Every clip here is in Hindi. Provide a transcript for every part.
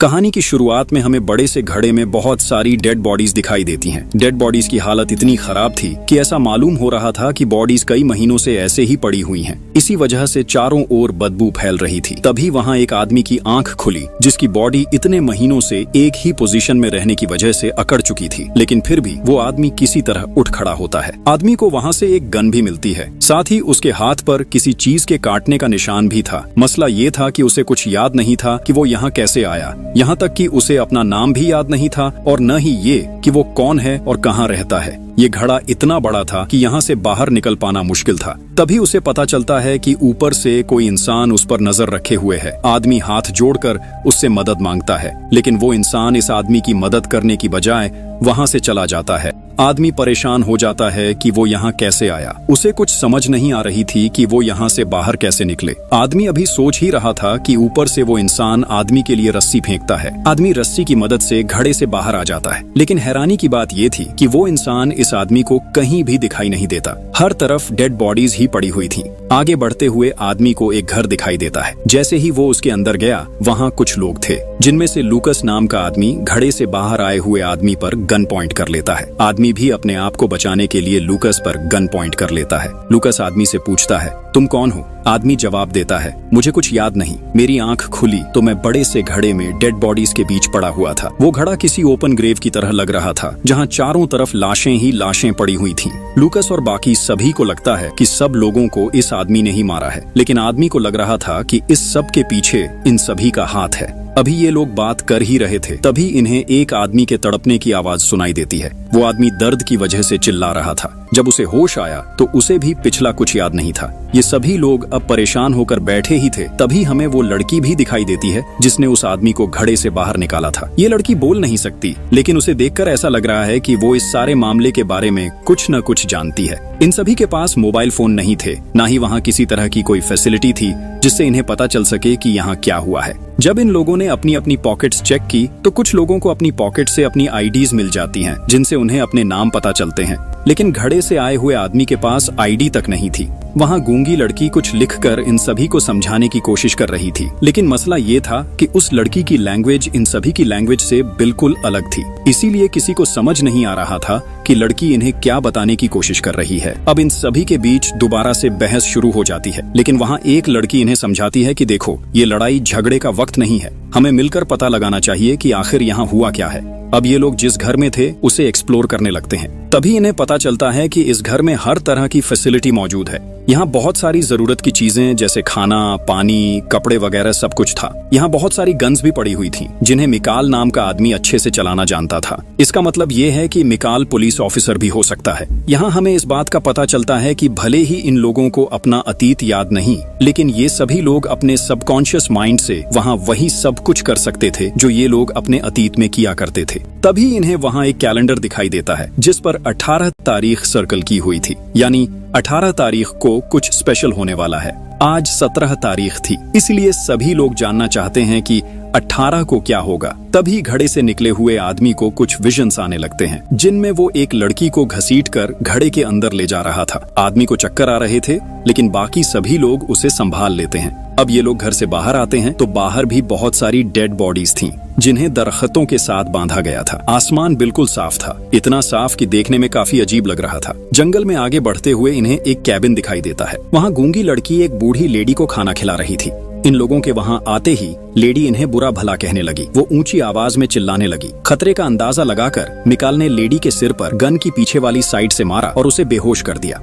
कहानी की शुरुआत में हमें बड़े से घड़े में बहुत सारी डेड बॉडीज दिखाई देती हैं। डेड बॉडीज की हालत इतनी खराब थी कि ऐसा मालूम हो रहा था कि बॉडीज कई महीनों से ऐसे ही पड़ी हुई हैं। इसी वजह से चारों ओर बदबू फैल रही थी। तभी वहाँ एक आदमी की आंख खुली जिसकी बॉडी इतने महीनों से एक ही पोजीशन में रहने की वजह से अकड़ चुकी थी, लेकिन फिर भी वो आदमी किसी तरह उठ खड़ा होता है। आदमी को वहाँ से एक गन भी मिलती है, साथ ही उसके हाथ पर किसी चीज के काटने का निशान भी था। मसला ये था कि उसे कुछ याद नहीं था कि वो यहाँ कैसे आया, यहाँ तक कि उसे अपना नाम भी याद नहीं था और न ही ये कि वो कौन है और कहाँ रहता है। ये घड़ा इतना बड़ा था कि यहाँ से बाहर निकल पाना मुश्किल था। तभी उसे पता चलता है कि ऊपर से कोई इंसान उस पर नजर रखे हुए है। आदमी हाथ जोड़कर उससे मदद मांगता है, लेकिन वो इंसान इस आदमी की मदद करने की बजाय वहाँ से चला जाता है। आदमी परेशान हो जाता है कि वो यहाँ कैसे आया। उसे कुछ समझ नहीं आ रही थी कि वो यहाँ से बाहर कैसे निकले। आदमी अभी सोच ही रहा था कि ऊपर से वो इंसान आदमी के लिए रस्सी फेंकता है। आदमी रस्सी की मदद से घड़े से बाहर आ जाता है, लेकिन हैरानी की बात ये थी कि वो इंसान इस आदमी को कहीं भी दिखाई नहीं देता। हर तरफ डेड बॉडीज ही पड़ी हुई थी। आगे बढ़ते हुए आदमी को एक घर दिखाई देता है। जैसे ही वो उसके अंदर गया, वहाँ कुछ लोग थे, जिनमें से लूकस नाम का आदमी घड़े से बाहर आए हुए आदमी पर गन पॉइंट कर लेता है। आदमी भी अपने आप को बचाने के लिए लूकस पर गन पॉइंट कर लेता है। लूकस आदमी से पूछता है, तुम कौन हो? आदमी जवाब देता है, मुझे कुछ याद नहीं। मेरी आंख खुली तो मैं बड़े से घड़े में डेड बॉडीज के बीच पड़ा हुआ था। वो घड़ा किसी ओपन ग्रेव की तरह लग रहा था, जहाँ चारों तरफ लाशें ही लाशें पड़ी हुई थीं। लूकस और बाकी सभी को लगता है कि सब लोगों को इस आदमी ने ही मारा है, लेकिन आदमी को लग रहा था कि इस सब के पीछे इन सभी का हाथ है। अभी ये लोग बात कर ही रहे थे, तभी इन्हें एक आदमी के तड़पने की आवाज सुनाई देती है। वो आदमी दर्द की वजह से चिल्ला रहा था। जब उसे होश आया तो उसे भी पिछला कुछ याद नहीं था। ये सभी लोग अब परेशान होकर बैठे ही थे। तभी हमें वो लड़की भी दिखाई देती है जिसने उस आदमी को घड़े से बाहर निकाला था। ये लड़की बोल नहीं सकती, लेकिन उसे देखकर ऐसा लग रहा है कि वो इस सारे मामले के बारे में कुछ न कुछ जानती है। इन सभी के पास मोबाइल फोन नहीं थे, ना ही वहाँ किसी तरह की कोई फैसिलिटी थी जिससे इन्हें पता चल सके कि यहाँ क्या हुआ है। जब इन लोगों ने अपनी अपनी पॉकेट्स चेक की तो कुछ लोगों को अपनी पॉकेट से अपनी आईडीज मिल जाती हैं, जिनसे उन्हें अपने नाम पता चलते हैं। लेकिन घड़े से आए हुए आदमी के पास आईडी तक नहीं थी। वहाँ गूंगी लड़की कुछ लिखकर इन सभी को समझाने की कोशिश कर रही थी, लेकिन मसला ये था कि उस लड़की की लैंग्वेज इन सभी की लैंग्वेज से बिल्कुल अलग थी। इसीलिए किसी को समझ नहीं आ रहा था कि लड़की इन्हें क्या बताने की कोशिश कर रही है। अब इन सभी के बीच दोबारा से बहस शुरू हो जाती है, लेकिन वहाँ एक लड़की इन्हें समझाती है कि देखो, ये लड़ाई झगड़े का वक्त नहीं है, हमें मिलकर पता लगाना चाहिए कि आखिर यहाँ हुआ क्या है। अब ये लोग जिस घर में थे उसे एक्सप्लोर करने लगते हैं। तभी इन्हें पता चलता है कि इस घर में हर तरह की फैसिलिटी मौजूद है। यहाँ बहुत सारी जरूरत की चीजें जैसे खाना, पानी, कपड़े वगैरह सब कुछ था। यहाँ बहुत सारी गन्स भी पड़ी हुई थी, जिन्हें मिकाल नाम का आदमी अच्छे से चलाना जानता था। इसका मतलब ये है कि मिकाल पुलिस ऑफिसर भी हो सकता है। यहाँ हमें इस बात का पता चलता है कि भले ही इन लोगों को अपना अतीत याद नहीं, लेकिन ये सभी लोग अपने सबकॉन्शियस माइंड से वहाँ वही सब कुछ कर सकते थे जो ये लोग अपने अतीत में किया करते थे। तभी इन्हें वहाँ एक कैलेंडर दिखाई देता है जिस पर 18 तारीख सर्कल की हुई थी, यानी 18 तारीख को कुछ स्पेशल होने वाला है। आज 17 तारीख थी, इसलिए सभी लोग जानना चाहते हैं कि 18 को क्या होगा। तभी घड़े से निकले हुए आदमी को कुछ विजन्स आने लगते हैं, जिनमें वो एक लड़की को घसीटकर घड़े के अंदर ले जा रहा था। आदमी को चक्कर आ रहे थे, लेकिन बाकी सभी लोग उसे संभाल लेते हैं। अब ये लोग घर से बाहर आते हैं तो बाहर भी बहुत सारी डेड बॉडीज थीं, जिन्हें दरख्तों के साथ बांधा गया था। आसमान बिल्कुल साफ था, इतना साफ कि देखने में काफी अजीब लग रहा था। जंगल में आगे बढ़ते हुए इन्हें एक कैबिन दिखाई देता है। वहाँ गूंगी लड़की एक बूढ़ी लेडी को खाना खिला रही थी। इन लोगों के वहाँ आते ही लेडी इन्हें बुरा भला कहने लगी। वो ऊंची आवाज में चिल्लाने लगी। खतरे का अंदाजा लगाकर मिकाल ने लेडी के सिर पर गन की पीछे वाली साइड से मारा और उसे बेहोश कर दिया।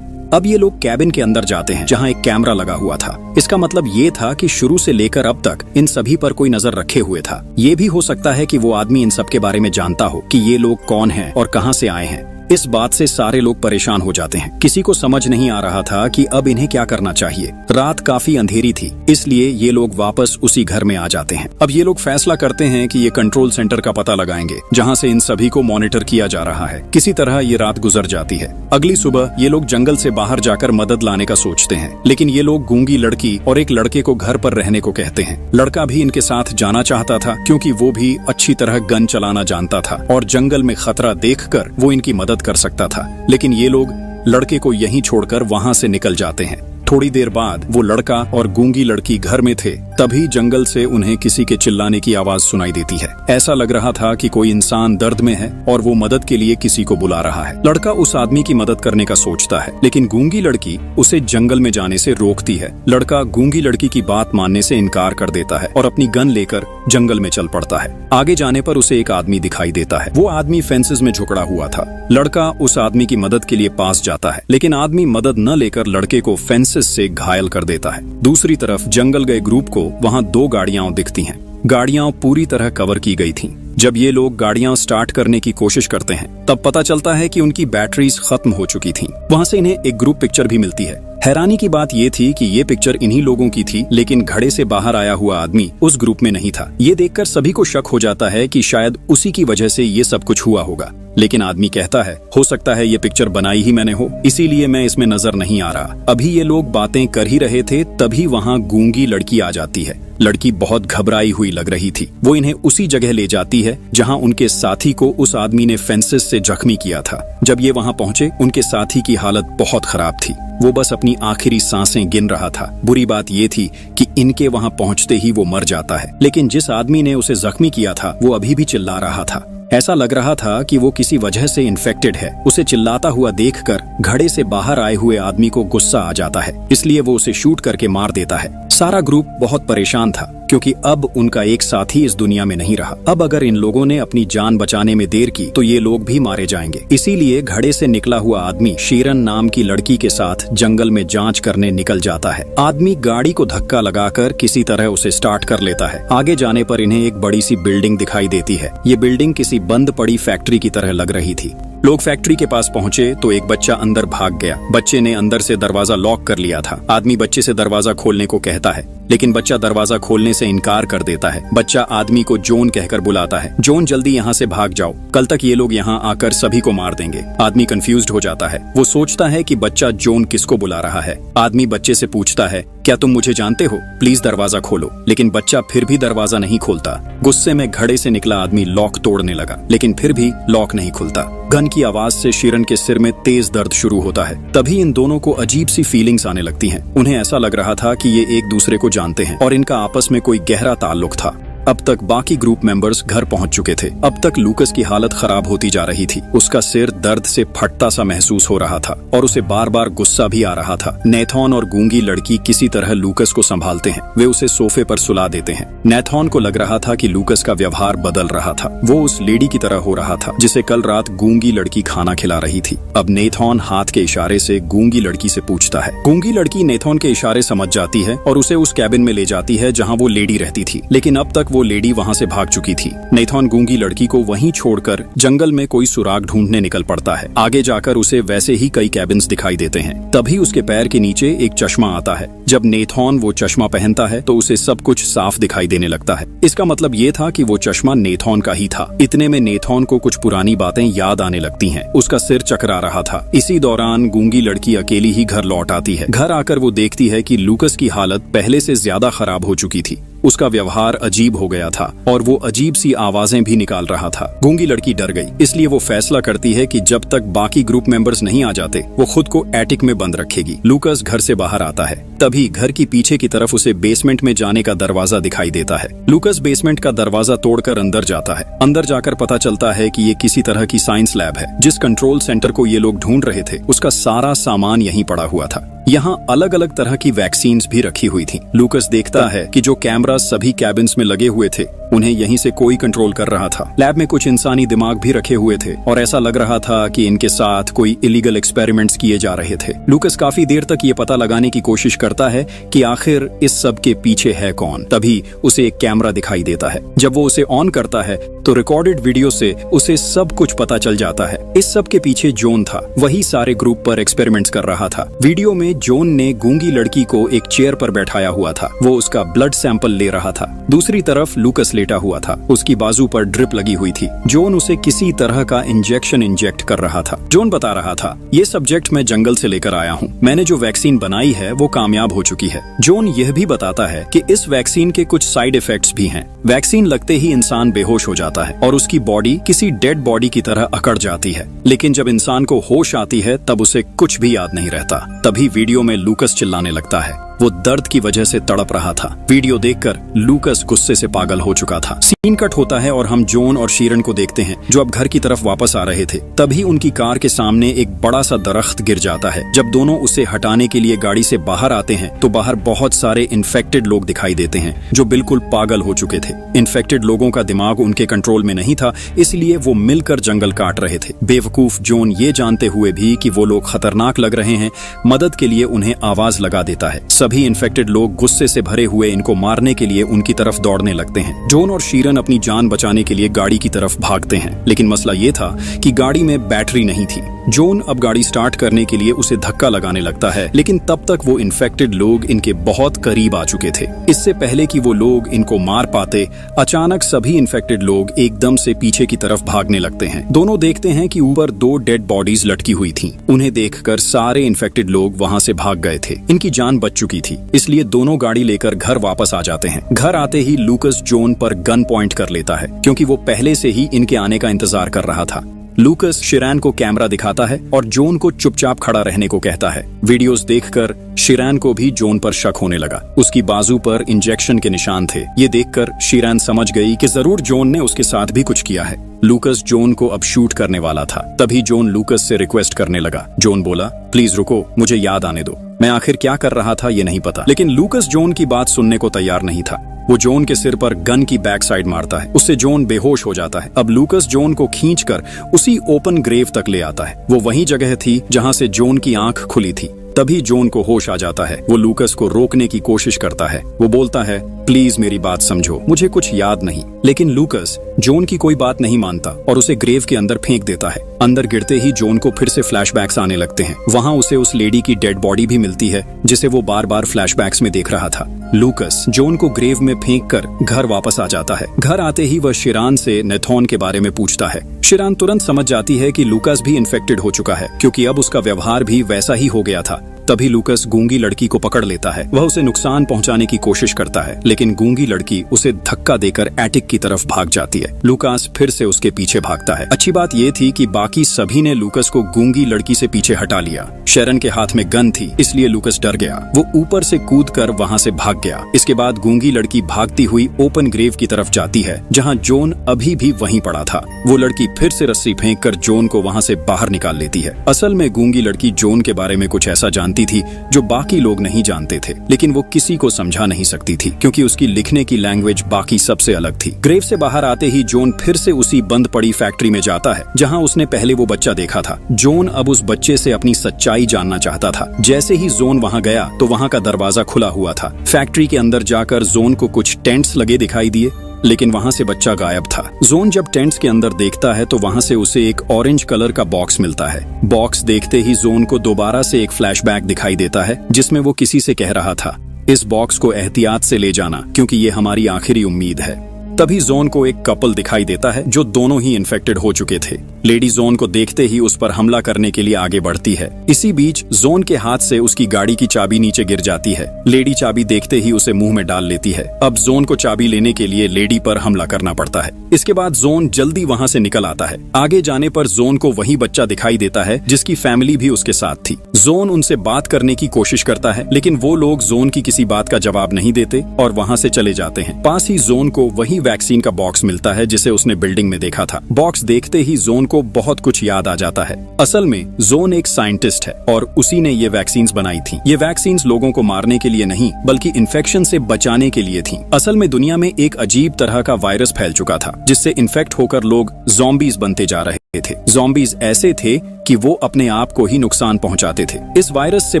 अब ये लोग कैबिन के अंदर जाते हैं, जहाँ एक कैमरा लगा हुआ था। इसका मतलब ये था कि शुरू से लेकर अब तक इन सभी पर कोई नजर रखे हुए था। ये भी हो सकता है कि वो आदमी इन सब के बारे में जानता हो कि ये लोग कौन हैं और कहाँ से आए हैं। इस बात से सारे लोग परेशान हो जाते हैं। किसी को समझ नहीं आ रहा था कि अब इन्हें क्या करना चाहिए। रात काफी अंधेरी थी, इसलिए ये लोग वापस उसी घर में आ जाते हैं। अब ये लोग फैसला करते हैं कि ये कंट्रोल सेंटर का पता लगाएंगे, जहाँ से इन सभी को मॉनिटर किया जा रहा है। किसी तरह ये रात गुजर जाती है। अगली सुबह ये लोग जंगल से बाहर जाकर मदद लाने का सोचते हैं, लेकिन ये लोग गूंगी लड़की और एक लड़के को घर पर रहने को कहते हैं। लड़का भी इनके साथ जाना चाहता था, क्योंकि वो भी अच्छी तरह गन चलाना जानता था और जंगल में खतरा देखकर वो इनकी मदद कर सकता था। लेकिन ये लोग लड़के को यहीं छोड़कर वहां से निकल जाते हैं। थोड़ी देर बाद वो लड़का और गूंगी लड़की घर में थे, तभी जंगल से उन्हें किसी के चिल्लाने की आवाज सुनाई देती है। ऐसा लग रहा था कि कोई इंसान दर्द में है और वो मदद के लिए किसी को बुला रहा है। लड़का उस आदमी की मदद करने का सोचता है, लेकिन गूंगी लड़की उसे जंगल में जाने से रोकती है। लड़का गूंगी लड़की की बात मानने से इनकार कर देता है और अपनी गन लेकर जंगल में चल पड़ता है। आगे जाने पर उसे एक आदमी दिखाई देता है। वो आदमी फेंसेस में झुकड़ा हुआ था। लड़का उस आदमी की मदद के लिए पास जाता है, लेकिन आदमी मदद न लेकर लड़के को फेंसेस से घायल कर देता है। दूसरी तरफ जंगल गए ग्रुप को वहाँ 2 गाड़ियां दिखती हैं। गाड़ियां पूरी तरह कवर की गई थीं। जब ये लोग गाड़ियां स्टार्ट करने की कोशिश करते हैं, तब पता चलता है कि उनकी बैटरीज खत्म हो चुकी थीं। वहाँ से इन्हें एक ग्रुप पिक्चर भी मिलती है। हैरानी की बात ये थी कि ये पिक्चर इन्हीं लोगों की थी, लेकिन घड़े से बाहर आया हुआ आदमी उस ग्रुप में नहीं था। ये देखकर सभी को शक हो जाता है कि शायद उसी की वजह से ये सब कुछ हुआ होगा, लेकिन आदमी कहता है, हो सकता है ये पिक्चर बनाई ही मैंने हो, इसीलिए मैं इसमें नजर नहीं आ रहा। अभी ये लोग बातें कर ही रहे थे, तभी वहाँ गूंगी लड़की आ जाती है। लड़की बहुत घबराई हुई लग रही थी। वो इन्हें उसी जगह ले जाती है जहाँ उनके साथी को उस आदमी ने फेंसेस से जख्मी किया था। जब ये वहाँ पहुँचे, उनके साथी की हालत बहुत खराब थी। वो बस अपनी आखिरी सांसें गिन रहा था। बुरी बात ये थी कि इनके वहाँ पहुँचते ही वो मर जाता है, लेकिन जिस आदमी ने उसे जख्मी किया था वो अभी भी चिल्ला रहा था। ऐसा लग रहा था कि वो किसी वजह से इन्फेक्टेड है। उसे चिल्लाता हुआ देखकर घड़े से बाहर आए हुए आदमी को गुस्सा आ जाता है, इसलिए वो उसे शूट करके मार देता है। सारा ग्रुप बहुत परेशान था, क्योंकि अब उनका एक साथी इस दुनिया में नहीं रहा। अब अगर इन लोगों ने अपनी जान बचाने में देर की तो ये लोग भी मारे जाएंगे। इसीलिए घड़े से निकला हुआ आदमी शेरन नाम की लड़की के साथ जंगल में जांच करने निकल जाता है। आदमी गाड़ी को धक्का लगाकर किसी तरह उसे स्टार्ट कर लेता है। आगे जाने पर इन्हें एक बड़ी सी बिल्डिंग दिखाई देती है। ये बिल्डिंग किसी बंद पड़ी फैक्ट्री की तरह लग रही थी। लोग फैक्ट्री के पास पहुंचे तो एक बच्चा अंदर भाग गया। बच्चे ने अंदर से दरवाजा लॉक कर लिया था। आदमी बच्चे से दरवाजा खोलने को कहता है, लेकिन बच्चा दरवाजा खोलने से इनकार कर देता है। बच्चा आदमी को जोन कहकर बुलाता है, जोन जल्दी यहाँ से भाग जाओ, कल तक ये लोग यहाँ आकर सभी को मार देंगे। आदमी कंफ्यूज्ड हो जाता है। वो सोचता है कि बच्चा जोन किसको बुला रहा है। आदमी बच्चे से पूछता है, क्या तुम मुझे जानते हो? प्लीज दरवाजा खोलो। लेकिन बच्चा फिर भी दरवाजा नहीं खोलता। गुस्से में घड़े से निकला आदमी लॉक तोड़ने लगा, लेकिन फिर भी लॉक नहीं खुलता। गन की आवाज से शेरन के सिर में तेज दर्द शुरू होता है। तभी इन दोनों को अजीब सी फीलिंग्स आने लगती हैं। उन्हें ऐसा लग रहा था कि ये एक दूसरे को जानते हैं और इनका आपस में कोई गहरा ताल्लुक था। अब तक बाकी ग्रुप मेंबर्स घर पहुंच चुके थे। अब तक लूकस की हालत खराब होती जा रही थी। उसका सिर दर्द से फटता सा महसूस हो रहा था और उसे बार बार गुस्सा भी आ रहा था। नेथॉन और गूंगी लड़की किसी तरह लूकस को संभालते हैं। वे उसे सोफे पर सुला देते हैं। नेथॉन को लग रहा था कि लूकस का व्यवहार बदल रहा था। वो उस लेडी की तरह हो रहा था जिसे कल रात गूंगी लड़की खाना खिला रही थी। अब नेथॉन हाथ के इशारे से गूंगी लड़की से पूछता है। गूंगी लड़की नेथॉन के इशारे समझ जाती है और उसे उस कैबिन में ले जाती है जहाँ वो लेडी रहती थी, लेकिन अब तक वो लेडी वहाँ से भाग चुकी थी। नेथॉन गूंगी लड़की को वहीं छोड़कर जंगल में कोई सुराग ढूंढने निकल पड़ता है। आगे जाकर उसे वैसे ही कई कैबिन्स दिखाई देते हैं। तभी उसके पैर के नीचे एक चश्मा आता है। जब नेथॉन वो चश्मा पहनता है तो उसे सब कुछ साफ दिखाई देने लगता है। इसका मतलब ये था कि वो चश्मा नेथॉन का ही था। इतने में नेथॉन को कुछ पुरानी बातें याद आने लगती हैं। उसका सिर चकरा रहा था। इसी दौरान गूंगी लड़की अकेली ही घर लौट आती है। घर आकर वो देखती है कि लूकस की हालत पहले से ज्यादा खराब हो चुकी थी। उसका व्यवहार अजीब हो गया था और वो अजीब सी आवाजें भी निकाल रहा था। गूंगी लड़की डर गई, इसलिए वो फैसला करती है कि जब तक बाकी ग्रुप मेंबर्स नहीं आ जाते वो खुद को एटिक में बंद रखेगी। लूकस घर से बाहर आता है। तभी घर की पीछे की तरफ उसे बेसमेंट में जाने का दरवाजा दिखाई देता है। लूकस बेसमेंट का दरवाजा तोड़कर अंदर जाता है। अंदर जाकर पता चलता है कि ये किसी तरह की साइंस लैब है। जिस कंट्रोल सेंटर को ये लोग ढूंढ रहे थे उसका सारा सामान यहीं पड़ा हुआ था। यहाँ अलग अलग तरह की वैक्सीन्स भी रखी हुई थी। लूकस देखता है कि जो कैमरा सभी कैबिन्स में लगे हुए थे उन्हें यहीं से कोई कंट्रोल कर रहा था। लैब में कुछ इंसानी दिमाग भी रखे हुए थे और ऐसा लग रहा था कि इनके साथ कोई इलीगल एक्सपेरिमेंट्स किए जा रहे थे। लूकस काफी देर तक ये पता लगाने की कोशिश करता है कि आखिर इस सब के पीछे है कौन। तभी उसे एक कैमरा दिखाई देता है। जब वो उसे ऑन करता है तो रिकॉर्डेड वीडियो से उसे सब कुछ पता चल जाता है। इस सब के पीछे जोन था। वही सारे ग्रुप पर एक्सपेरिमेंट्स कर रहा था। वीडियो में जोन ने गूंगी लड़की को एक चेयर पर बैठाया हुआ था। वो उसका ब्लड सैंपल ले रहा था। दूसरी तरफ लूकस लेटा हुआ था, उसकी बाजू पर ड्रिप लगी हुई थी। जॉन उसे किसी तरह का इंजेक्शन इंजेक्ट कर रहा था। जॉन बता रहा था, ये सब्जेक्ट मैं जंगल से लेकर आया हूँ, मैंने जो वैक्सीन बनाई है वो कामयाब हो चुकी है। जॉन यह भी बताता है कि इस वैक्सीन के कुछ साइड इफेक्ट्स भी हैं। वैक्सीन लगते ही इंसान बेहोश हो जाता है और उसकी बॉडी किसी डेड बॉडी की तरह अकड़ जाती है, लेकिन जब इंसान को होश आती है तब उसे कुछ भी याद नहीं रहता। तभी वीडियो में लूकस चिल्लाने लगता है, वो दर्द की वजह से तड़प रहा था। वीडियो देखकर लूकस गुस्से से पागल हो चुका था। सीन कट होता है और हम जॉन और शीरन को देखते हैं जो अब घर की तरफ वापस आ रहे थे। तभी उनकी कार के सामने एक बड़ा सा दरख्त गिर जाता है। जब दोनों उसे हटाने के लिए गाड़ी से बाहर आते हैं तो बाहर बहुत सारे इन्फेक्टेड लोग दिखाई देते हैं जो बिल्कुल पागल हो चुके थे। इन्फेक्टेड लोगों का दिमाग उनके कंट्रोल में नहीं था, इसलिए वो मिलकर जंगल काट रहे थे। बेवकूफ जॉन ये जानते हुए भी कि वो लोग खतरनाक लग रहे हैं, मदद के लिए उन्हें आवाज लगा देता है। सभी इन्फेक्टेड लोग गुस्से से भरे हुए इनको मारने के लिए उनकी तरफ दौड़ने लगते हैं। जॉन और शीरन अपनी जान बचाने के लिए गाड़ी की तरफ भागते हैं, लेकिन मसला ये था कि गाड़ी में बैटरी नहीं थी। जॉन अब गाड़ी स्टार्ट करने के लिए उसे धक्का लगाने लगता है, लेकिन तब तक वो इन्फेक्टेड लोग इनके बहुत करीब आ चुके थे। इससे पहले कि वो लोग इनको मार पाते, अचानक सभी इन्फेक्टेड लोग एकदम से पीछे की तरफ भागने लगते हैं। दोनों देखते हैं कि ऊपर 2 डेड बॉडीज लटकी हुई थीं। उन्हें देखकर सारे इन्फेक्टेड लोग वहां से भाग गए थे। इनकी जान बच चुकी थी, इसलिए दोनों गाड़ी लेकर घर वापस आ जाते हैं। घर आते ही लूकस जॉन पर गन पॉइंट कर लेता है, क्योंकि वो पहले से ही इनके आने का इंतजार कर रहा था। लूकस शिरैन को कैमरा दिखाता है और जॉन को चुपचाप खड़ा रहने को कहता है। वीडियोस देखकर शिरैन को भी जॉन पर शक होने लगा। उसकी बाजू पर इंजेक्शन के निशान थे। ये देखकर शिरैन समझ गई कि जरूर जॉन ने उसके साथ भी कुछ किया है। लूकस जॉन को अब शूट करने वाला था। तभी जॉन लूकस से रिक्वेस्ट करने लगा। जॉन बोला, प्लीज रुको, मुझे याद आने दो, मैं आखिर क्या कर रहा था ये नहीं पता। लेकिन लूकस जॉन की बात सुनने को तैयार नहीं था। वो जॉन के सिर पर गन की बैक साइड मारता है, उससे जॉन बेहोश हो जाता है। अब लूकस जॉन को खींचकर उसी ओपन ग्रेव तक ले आता है। वो वही जगह थी जहां से जॉन की आंख खुली थी। तभी जॉन को होश आ जाता है। वो लूकस को रोकने की कोशिश करता है। वो बोलता है, प्लीज मेरी बात समझो, मुझे कुछ याद नहीं। लेकिन लूकस जॉन की कोई बात नहीं मानता और उसे ग्रेव के अंदर फेंक देता है। अंदर गिरते ही जॉन को फिर से फ्लैशबैक्स आने लगते हैं। वहां उसे उस लेडी की डेड बॉडी भी मिलती है जिसे वो बार बार फ्लैशबैक्स में देख रहा था। लूकस जॉन को ग्रेव में फेंककर घर वापस आ जाता है। घर आते ही वह शिरान से नेथॉन के बारे में पूछता है। शिरान तुरंत समझ जाती है कि लूकस भी इन्फेक्टेड हो चुका है, क्योंकि अब उसका व्यवहार भी वैसा ही हो गया था। तभी लूकस गूंगी लड़की को पकड़ लेता है। वह उसे नुकसान पहुंचाने की कोशिश करता है, लेकिन गूंगी लड़की उसे धक्का देकर एटिक की तरफ भाग जाती है। लूकास फिर से उसके पीछे भागता है। अच्छी बात यह थी कि बाकी सभी ने लूकस को गूंगी लड़की से पीछे हटा लिया। शेरन के हाथ में गन थी, इसलिए लूकस डर गया। वो ऊपर से कूदकर वहां से भाग गया। इसके बाद गूंगी लड़की भागती हुई ओपन ग्रेव की तरफ जाती है, जहां जॉन अभी भी वहीं पड़ा था। वो लड़की फिर से रस्सी फेंककर जॉन को वहां से बाहर निकाल लेती है। असल में गूंगी लड़की जॉन के बारे में कुछ ऐसा जानती थी जो बाकी लोग नहीं जानते थे, लेकिन वो किसी को समझा नहीं सकती थी, क्योंकि उसकी लिखने की लैंग्वेज बाकी सबसे अलग थी। ग्रेव से बाहर आते ही जॉन फिर से उसी बंद पड़ी फैक्ट्री में जाता है जहां उसने पहले वो बच्चा देखा था। जॉन अब उस बच्चे से अपनी सच्चाई जानना चाहता था। जैसे ही जॉन वहां गया तो वहां का दरवाजा खुला हुआ था। फैक्ट्री के अंदर जाकर जॉन को कुछ टेंट्स लगे दिखाई दिए, लेकिन वहां से बच्चा गायब था। जॉन जब टेंट्स के अंदर देखता है तो वहां से उसे एक ऑरेंज कलर का बॉक्स मिलता है। बॉक्स देखते ही जॉन को दोबारा से एक फ्लैशबैक दिखाई देता है, जिसमें वो किसी से कह रहा था, इस बॉक्स को एहतियात से ले जाना, क्योंकि ये हमारी आखिरी उम्मीद है। तभी जॉन को एक कपल दिखाई देता है जो दोनों ही इन्फेक्टेड हो चुके थे। लेडी जॉन को देखते ही उस पर हमला करने के लिए आगे बढ़ती है। इसी बीच जॉन के हाथ से उसकी गाड़ी की चाबी नीचे गिर जाती है। लेडी चाबी देखते ही उसे मुंह में डाल लेती है। अब जॉन को चाबी लेने के लिए लेडी पर हमला करना पड़ता है। इसके बाद जॉन जल्दी वहां से निकल आता है। आगे जाने पर जॉन को वही बच्चा दिखाई देता है जिसकी फैमिली भी उसके साथ थी। जॉन उनसे बात करने की कोशिश करता है, लेकिन वो लोग जॉन की किसी बात का जवाब नहीं देते और वहां से चले जाते हैं। पास ही जॉन को वही वैक्सीन का बॉक्स मिलता है जिसे उसने बिल्डिंग में देखा था। बॉक्स देखते ही जॉन को बहुत कुछ याद आ जाता है। असल में जॉन एक साइंटिस्ट है और उसी ने ये वैक्सीन्स बनाई थी। ये वैक्सीन्स लोगों को मारने के लिए नहीं, बल्कि इन्फेक्शन से बचाने के लिए थी। असल में दुनिया में एक अजीब तरह का वायरस फैल चुका था, जिससे इन्फेक्ट होकर लोग ज़ॉम्बीज बनते जा रहे थे। ज़ॉम्बीज ऐसे थे कि वो अपने आप को ही नुकसान पहुंचाते थे। इस वायरस से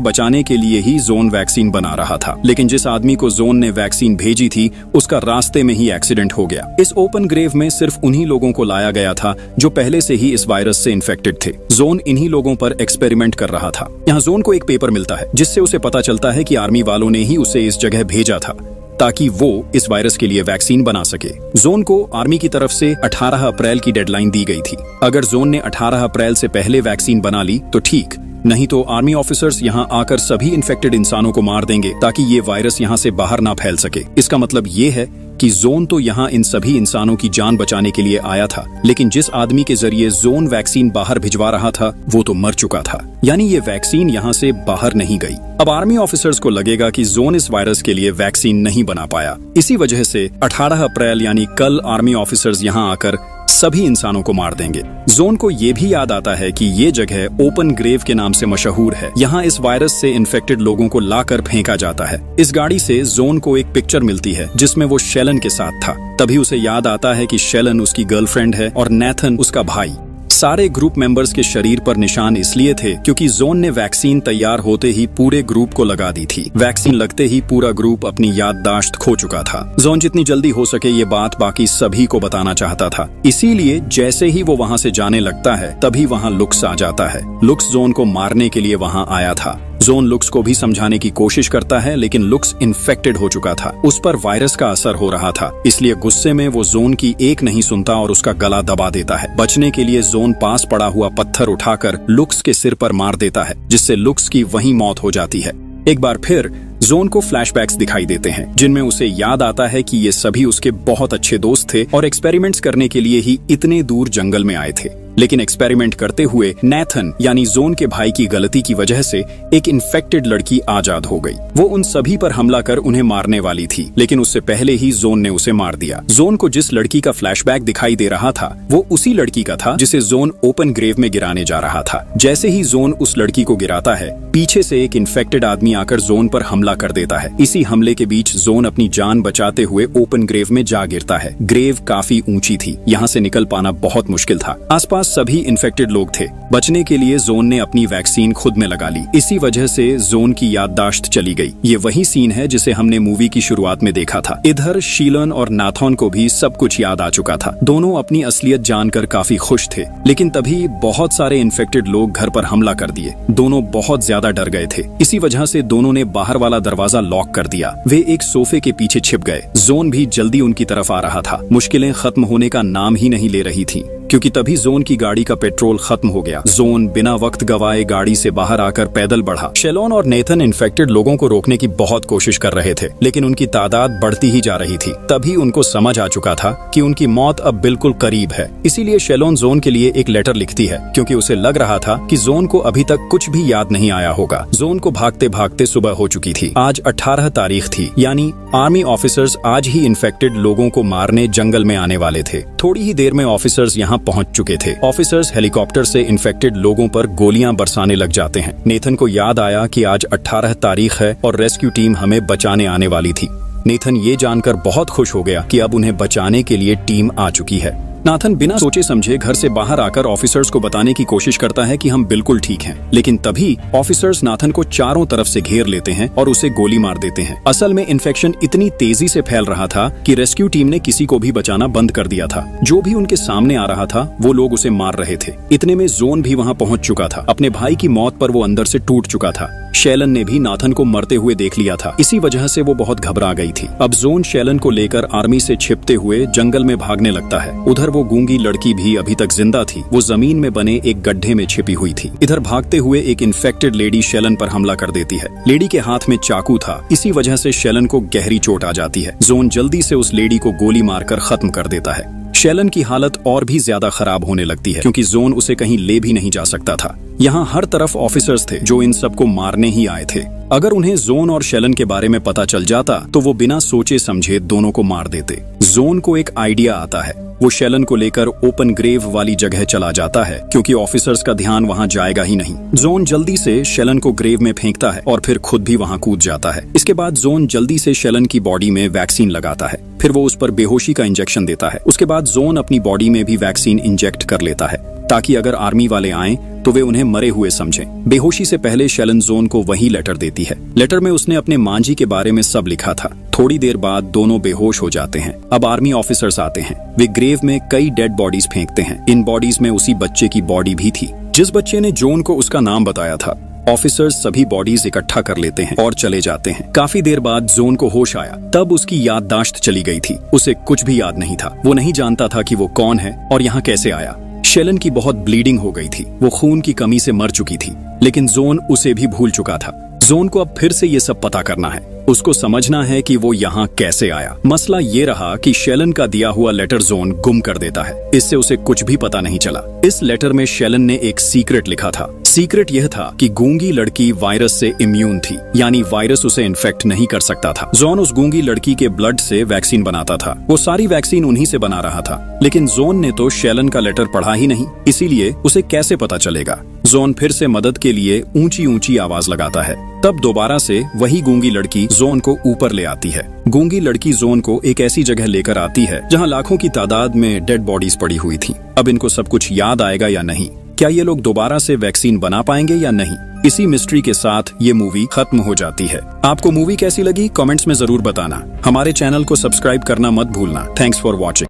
बचाने के लिए ही जॉन वैक्सीन बना रहा था, लेकिन जिस आदमी को जॉन ने वैक्सीन भेजी थी उसका रास्ते में ही एक्सीडेंट हो गया। इस ओपन ग्रेव में सिर्फ उन्हीं लोगों को लाया गया था जो पहले से ही इस वायरस से इन्फेक्टेड थे। जॉन इन्हीं लोगों पर एक्सपेरिमेंट कर रहा था। यहाँ जॉन को एक पेपर मिलता है जिससे उसे पता चलता है कि आर्मी वालों ने ही उसे इस जगह भेजा था। ताकि वो इस वायरस के लिए वैक्सीन बना सके। जोन को आर्मी की तरफ से 18 अप्रैल की डेडलाइन दी गई थी। अगर जोन ने 18 अप्रैल से पहले वैक्सीन बना ली तो ठीक, नहीं तो आर्मी ऑफिसर्स यहाँ आकर सभी इन्फेक्टेड इंसानों को मार देंगे ताकि ये वायरस यहाँ से बाहर ना फैल सके। इसका मतलब ये है कि जोन तो यहाँ इन सभी इंसानों की जान बचाने के लिए आया था, लेकिन जिस आदमी के जरिए जोन वैक्सीन बाहर भिजवा रहा था वो तो मर चुका था, यानी ये वैक्सीन यहाँ से बाहर नहीं गई। अब आर्मी ऑफिसर्स को लगेगा कि जोन इस वायरस के लिए वैक्सीन नहीं बना पाया। इसी वजह से 18 अप्रैल यानी कल आर्मी ऑफिसर्स यहाँ आकर सभी इंसानों को मार देंगे। जोन को ये भी याद आता है कि ये जगह ओपन ग्रेव के नाम से मशहूर है। यहाँ इस वायरस से इन्फेक्टेड लोगों को लाकर फेंका जाता है। इस गाड़ी से जोन को एक पिक्चर मिलती है जिसमें वो शेलन के साथ था। तभी उसे याद आता है कि शेलन उसकी गर्लफ्रेंड है और नेथन उसका भाई। सारे ग्रुप मेंबर्स के शरीर पर निशान इसलिए थे क्योंकि जोन ने वैक्सीन तैयार होते ही पूरे ग्रुप को लगा दी थी। वैक्सीन लगते ही पूरा ग्रुप अपनी याददाश्त खो चुका था। जोन जितनी जल्दी हो सके ये बात बाकी सभी को बताना चाहता था, इसीलिए जैसे ही वो वहाँ से जाने लगता है तभी वहाँ लुक्स आ जाता है। लुक्स जोन को मारने के लिए वहाँ आया था। जोन लुक्स को भी समझाने की कोशिश करता है, लेकिन लुक्स इन्फेक्टेड हो चुका था। उस पर वायरस का असर हो रहा था, इसलिए गुस्से में वो जोन की एक नहीं सुनता और उसका गला दबा देता है। बचने के लिए जोन पास पड़ा हुआ पत्थर उठाकर लुक्स के सिर पर मार देता है, जिससे लुक्स की वहीं मौत हो जाती है। एक बार फिर जोन को फ्लैशबैक्स दिखाई देते हैं जिनमें उसे याद आता है कि ये सभी उसके बहुत अच्छे दोस्त थे और एक्सपेरिमेंट्स करने के लिए ही इतने दूर जंगल में आए थे। लेकिन एक्सपेरिमेंट करते हुए नेथन यानी जोन के भाई की गलती की वजह से एक इन्फेक्टेड लड़की आजाद हो गई। वो उन सभी पर हमला कर उन्हें मारने वाली थी, लेकिन उससे पहले ही जोन ने उसे मार दिया। जोन को जिस लड़की का फ्लैशबैक दिखाई दे रहा था वो उसी लड़की का था जिसे जोन ओपन ग्रेव में गिराने जा रहा था। जैसे ही जोन उस लड़की को गिराता है, पीछे से एक इन्फेक्टेड आदमी आकर जोन पर हमला कर देता है। इसी हमले के बीच जोन अपनी जान बचाते हुए ओपन ग्रेव में जा गिरता है। ग्रेव काफी ऊंची थी, यहाँ से निकल पाना बहुत मुश्किल था। आसपास सभी इन्फेक्टेड लोग थे। बचने के लिए जोन ने अपनी वैक्सीन खुद में लगा ली। इसी वजह से जोन की याददाश्त चली गई। ये वही सीन है जिसे हमने मूवी की शुरुआत में देखा था। इधर शीलन और नाथन को भी सब कुछ याद आ चुका था। दोनों अपनी असलियत जानकर काफी खुश थे, लेकिन तभी बहुत सारे इन्फेक्टेड लोग घर पर हमला कर दिए। दोनों बहुत ज्यादा डर गए थे। इसी वजह से दोनों ने बाहर वाला दरवाजा लॉक कर दिया। वे एक सोफे के पीछे छिप गए। जोन भी जल्दी उनकी तरफ आ रहा था। मुश्किलें खत्म होने का नाम ही नहीं ले रही थी, क्योंकि तभी जोन की गाड़ी का पेट्रोल खत्म हो गया। जोन बिना वक्त गवाए गाड़ी से बाहर आकर पैदल बढ़ा। शेलोन और नेथन इन्फेक्टेड लोगों को रोकने की बहुत कोशिश कर रहे थे, लेकिन उनकी तादाद बढ़ती ही जा रही थी। तभी उनको समझ आ चुका था कि उनकी मौत अब बिल्कुल करीब है। इसीलिए शेलोन जोन के लिए एक लेटर लिखती है, क्योंकि उसे लग रहा था कि जोन को अभी तक कुछ भी याद नहीं आया होगा। जोन को भागते भागते सुबह हो चुकी थी। आज 18 तारीख थी, यानी आर्मी ऑफिसर्स आज ही इन्फेक्टेड लोगों को मारने जंगल में आने वाले थे। थोड़ी ही देर में ऑफिसर्स यहाँ पहुंच चुके थे। ऑफिसर्स हेलीकॉप्टर से इन्फेक्टेड लोगों पर गोलियां बरसाने लग जाते हैं। नेथन को याद आया कि आज 18 तारीख है और रेस्क्यू टीम हमें बचाने आने वाली थी। नेथन ये जानकर बहुत खुश हो गया कि अब उन्हें बचाने के लिए टीम आ चुकी है। नाथन बिना सोचे समझे घर से बाहर आकर ऑफिसर्स को बताने की कोशिश करता है कि हम बिल्कुल ठीक हैं, लेकिन तभी ऑफिसर्स नाथन को चारों तरफ से घेर लेते हैं और उसे गोली मार देते हैं। असल में इन्फेक्शन इतनी तेजी से फैल रहा था कि रेस्क्यू टीम ने किसी को भी बचाना बंद कर दिया था। जो भी उनके सामने आ रहा था वो लोग उसे मार रहे थे। इतने में जोन भी वहाँ पहुँच चुका था। अपने भाई की मौत पर वो अंदर से टूट चुका था। शेलन ने भी नाथन को मरते हुए देख लिया था, इसी वजह से वो बहुत घबरा गई थी। अब जोन शेलन को लेकर आर्मी से छिपते हुए जंगल में भागने लगता है। उधर वो गूंगी लड़की भी अभी तक जिंदा थी। वो जमीन में बने एक गड्ढे में छिपी हुई थी। इधर भागते हुए एक इन्फेक्टेड लेडी शेलन पर हमला कर देती है। लेडी के हाथ में चाकू था, इसी वजह से शेलन को गहरी चोट आ जाती है। जोन जल्दी से उस लेडी को गोली मारकर खत्म कर देता है। शेलन की हालत और भी ज्यादा खराब होने लगती है, क्योंकि जोन उसे कहीं ले भी नहीं जा सकता था। यहाँ हर तरफ ऑफिसर्स थे जो इन सबको मारने ही आए थे। अगर उन्हें जोन और शेलन के बारे में पता चल जाता तो वो बिना सोचे समझे दोनों को मार देते। जोन को एक आइडिया आता है। वो शेलन को लेकर ओपन ग्रेव वाली जगह चला जाता है, क्योंकि ऑफिसर्स का ध्यान वहाँ जाएगा ही नहीं। जोन जल्दी से शेलन को ग्रेव में फेंकता है और फिर खुद भी वहाँ कूद जाता है। इसके बाद जोन जल्दी से शेलन की बॉडी में वैक्सीन लगाता है। फिर वो उस पर बेहोशी का इंजेक्शन देता है। उसके बाद जोन अपनी बॉडी में भी वैक्सीन इंजेक्ट कर लेता है, ताकि अगर आर्मी वाले आएं तो वे उन्हें मरे हुए समझें। बेहोशी से पहले शेलन जोन को वही लेटर देती है। लेटर में उसने अपने मांझी के बारे में सब लिखा था। थोड़ी देर बाद दोनों बेहोश हो जाते हैं। अब आर्मी ऑफिसर्स आते हैं। वे ग्रेव में कई डेड बॉडीज फेंकते हैं। इन बॉडीज में उसी बच्चे की बॉडी भी थी जिस बच्चे ने जोन को उसका नाम बताया था। ऑफिसर्स सभी बॉडीज इकट्ठा कर लेते हैं और चले जाते हैं। काफी देर बाद जोन को होश आया, तब उसकी याददाश्त चली गई थी। उसे कुछ भी याद नहीं था। वो नहीं जानता था कि वो कौन है और यहाँ कैसे आया। शेलन की बहुत ब्लीडिंग हो गई थी। वो खून की कमी से मर चुकी थी, लेकिन जोन उसे भी भूल चुका था। जोन को अब फिर से ये सब पता करना है। उसको समझना है कि वो यहाँ कैसे आया। मसला ये रहा कि शेलन का दिया हुआ लेटर जोन गुम कर देता है। इससे उसे कुछ भी पता नहीं चला। इस लेटर में शेलन ने एक सीक्रेट लिखा था। सीक्रेट यह था कि गूंगी लड़की वायरस से इम्यून थी, यानी वायरस उसे इन्फेक्ट नहीं कर सकता था। जोन उस गूंगी लड़की के ब्लड से वैक्सीन बनाता था। वो सारी वैक्सीन उन्हीं से बना रहा था, लेकिन जोन ने तो शेलन का लेटर पढ़ा ही नहीं, इसीलिए उसे कैसे पता चलेगा। जोन फिर से मदद के लिए ऊंची ऊंची आवाज लगाता है। तब दोबारा से वही गूंगी लड़की जोन को ऊपर ले आती है। गूंगी लड़की जोन को एक ऐसी जगह लेकर आती है जहां लाखों की तादाद में डेड बॉडीज पड़ी हुई थी। अब इनको सब कुछ याद आएगा या नहीं? क्या ये लोग दोबारा से वैक्सीन बना पाएंगे या नहीं? इसी मिस्ट्री के साथ ये मूवी खत्म हो जाती है। आपको मूवी कैसी लगी कमेंट्स में जरूर बताना। हमारे चैनल को सब्सक्राइब करना मत भूलना। Thanks for watching.